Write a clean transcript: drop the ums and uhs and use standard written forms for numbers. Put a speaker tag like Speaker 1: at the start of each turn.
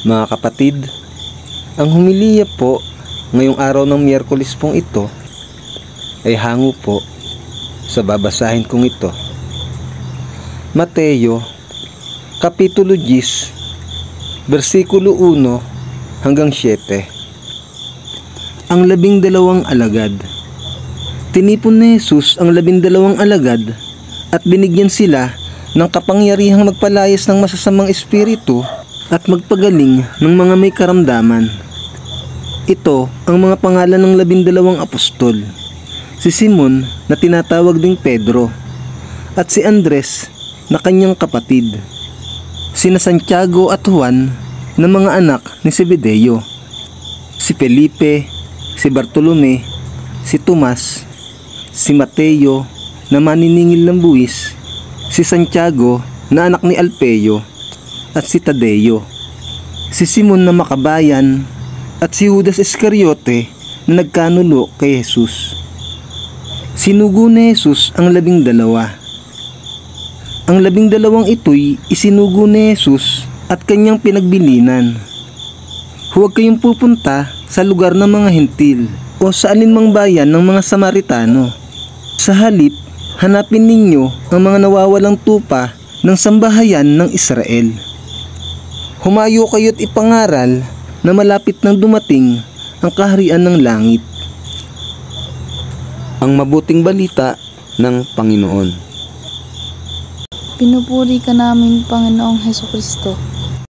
Speaker 1: Mga kapatid, ang humiliya po ngayong araw ng Miyerkules pong ito ay hango po sa babasahin kong ito. Mateo, Kapitulo 10, versikulo 1 hanggang 7. Ang 12 alagad. Tinipon ni Jesus ang 12 alagad at binigyan sila ng kapangyarihang magpalayas ng masasamang espiritu at magpagaling ng mga may karamdaman. Ito ang mga pangalan ng 12 apostol: si Simon na tinatawag ding Pedro, at si Andres na kanyang kapatid, sina Santiago at Juan na mga anak ni Zebedeo, si Felipe, si Bartolome, si Tomas, si Mateo na maniningil ng buwis, si Santiago na anak ni Alpeo, at si Tadeo, si Simon na makabayan, at si Judas Iscariote na nagkanulo kay Jesus. Sinugo ni Jesus ang 12. Ang 12 ito'y isinugo ni Jesus at kanyang pinagbilinan. Huwag kayong pupunta sa lugar ng mga Hentil o sa alinmang bayan ng mga Samaritano. Sa halip, hanapin ninyo ang mga nawawalang tupa ng sambahayan ng Israel. Humayo kayo't ipangaral na malapit nang dumating ang kaharian ng langit. Ang mabuting balita ng Panginoon.
Speaker 2: Pinupuri ka namin, Panginoong Hesukristo.